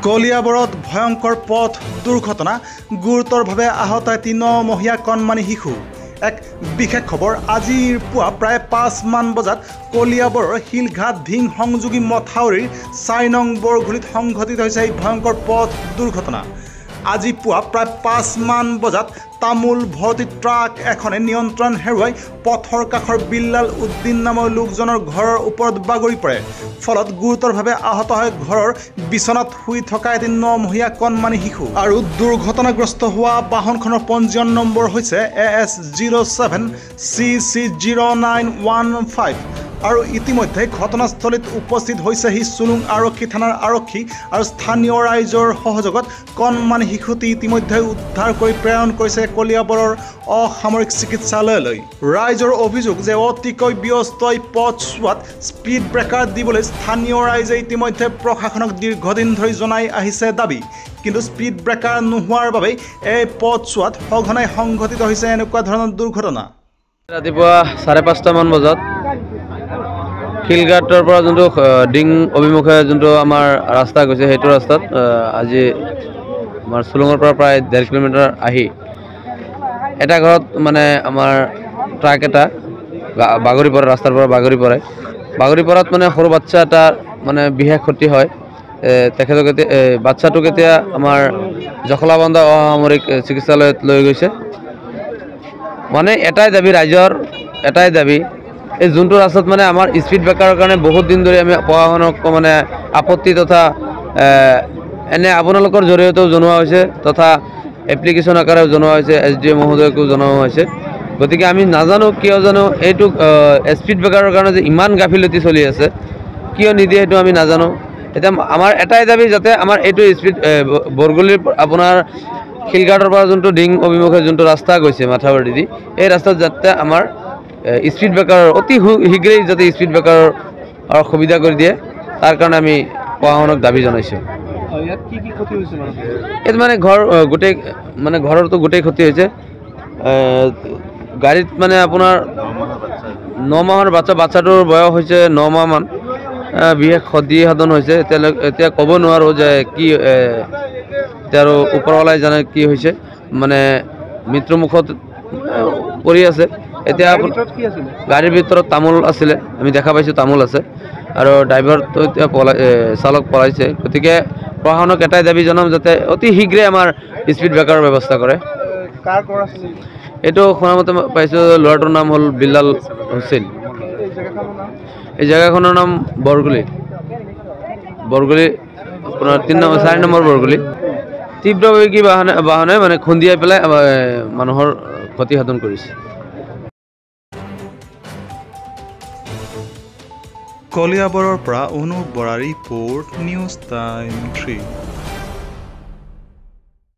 কলিয়াবৰত ভয়ংকৰ পথ দুৰ্ঘটনা গুৰুতৰভাৱে আহত ৩ মহীয়া কণমানি শিশু। এক বিশেষ খবৰ, আজিৰ পুৱা প্ৰায় ৫মান বজাত কলিয়াবৰৰ শিলঘাট ধিং সংযোগী মথাউৰিৰ ৪ নং বৰঘুলিত সংঘটিত হৈছে এই ভয়ংকৰ পথ দুৰ্ঘটনা। আজি পুৱা প্ৰায় ৫মান বজাত তামোল ভৰ্তি ট্ৰাক এখনে নিয়ন্ত্ৰণ হেৰুৱাই পথৰ কাষৰ বিল্লাল উদ্দিন নামৰ লোকজনৰ ঘৰৰ ওপৰত বাগৰি পৰে। ফলত গুৰুতৰভাৱে আহত হয় ঘৰৰ বিচনাত শুই থকা ৩ মহীয়া কণমানি শিশু। আৰু দুৰ্ঘটনাগ্ৰস্ত হোৱা বাহনখনৰ পঞ্জীয়ন নম্বৰ হৈছে AS07 CC0915। আৰু ইতিমধ্যে ঘটনাস্থলীত উপস্থিত হৈছেহি চুলুং আৰক্ষী থানাৰ আৰক্ষী আৰু স্থানীয় ৰাইজৰ সহযোগত কণমানি শিশুটি ইতিমধ্যে উদ্ধাৰ কৰি প্ৰেৰণ কৰিছে কলিয়াবৰৰ অসামৰিক চিকিৎসালয়লৈ। ৰাইজৰ অভিযোগ যে অতিকৈ ব্যস্ত এই পথছোৱাত স্পীড ব্ৰেকাৰ দিবলৈ স্থানীয় ৰাইজে ইতিমধ্যে প্ৰশাসনক দীৰ্ঘদিন ধৰি জনাই আহিছে দাবী, কিন্তু স্পীড ব্ৰেকাৰ নোহোৱাৰ বাবে এই পথছোৱাত সঘনাই সংঘটিত হৈছে এনেকুৱা ধৰণৰ দুৰ্ঘটনা। ৰাতিপুৱা ৫:৩০মান বজাত শিলঘাটৰ পৰা যোনটো ডিং অভিমুখে যোনটো আমাৰ ৰাস্তা গৈছে সেইটো ৰাস্তাত আজি আমাৰ চুলুঙৰ পৰা প্ৰায় ১.৫ কিলোমিটাৰ আহি এটা ঘৰত মানে আমাৰ ট্ৰাক এটা বাগৰি পৰে, ৰাস্তাৰ পৰা বাগৰি পৰে। বাগৰি পৰাত মানে সৰু বাচ্ছা এটা মানে বিশেষ ক্ষতি হয়। তেখেতক বাচ্ছাটোক এতিয়া আমাৰ জখলাবন্ধা অসামৰিক চিকিৎসালয়ত লৈ গৈছে। মানে এটাই দাবী, ৰাইজৰ এটাই দাবী, এই যোনটো ৰাস্তাত মানে আমাৰ স্পীড ব্ৰেকাৰৰ কাৰণে বহুত দিন ধৰি আমি প্ৰশাসনক মানে আপত্তি তথা এনে আপোনালোকৰ জৰিয়তেও জনোৱা হৈছে তথা এপ্লিকেশ্যন আকাৰেও জনোৱা হৈছে, SDO মহোদয়কো জনোৱা হৈছে। গতিকে আমি নাজানো কিয় জানো এইটো স্পীড ব্ৰেকাৰৰ কাৰণে যে ইমান গাফিলতি চলি আছে, কিয় নিদিয়ে সেইটো আমি নাজানো। এতিয়া আমাৰ এটাই দাবী যাতে আমাৰ এইটো স্পীড বৰগুলিৰ আপোনাৰ শিলঘাটৰ পৰা যোনটো ডিং অভিমুখে যোনটো ৰাস্তা গৈছে মাথাউৰি দি, এই ৰাস্তাত যাতে আমাৰ স্পীড ব্ৰেকাৰৰ অতি শীঘ্ৰেই যাতে স্পীড ব্ৰেকাৰৰ সুবিধা কৰি দিয়ে, তাৰ কাৰণে আমি প্ৰশাসনক দাবী জনাইছোঁ। ইয়াত মানে গোটেই মানে ঘৰৰতো গোটেই ক্ষতি হৈছে। গাড়ীত মানে আপোনাৰ ৯ মাহৰ বাচ্ছাটোৰ বয়স হৈছে ৯ মাহমান। বিশেষ ক্ষতি সাধন হৈছে। এতিয়া ক'ব নোৱাৰোঁ যে কি এতিয়া আৰু ওপৰৱালাই জানে কি হৈছে, মানে মৃত্যুমুখত পৰি আছে। এতিয়া গাড়ীৰ ভিতৰত তামোল আছিলে, আমি দেখা পাইছোঁ তামোল আছে, আৰু ড্ৰাইভাৰটো এতিয়া চালক পলাইছে। গতিকে প্ৰশাসনক এটাই দাবী জনাম যাতে অতি শীঘ্ৰে আমাৰ স্পীড ব্ৰেকাৰৰ ব্যৱস্থা কৰে। এইটো শুনামতে পাইছোঁ ল'ৰাটোৰ নাম হ'ল বিল্লাল হুছেইন। এই জেগাখনৰ নাম বৰগুলি আপোনাৰ ৪ নম্বৰ বৰগুলি। তীব্ৰবেগী বাহনে মানে খুন্দিয়াই পেলাই মানুহৰ ক্ষতিসাধন কৰিছে। কলিয়াবৰৰ পৰা Anup Bora report, news time 3।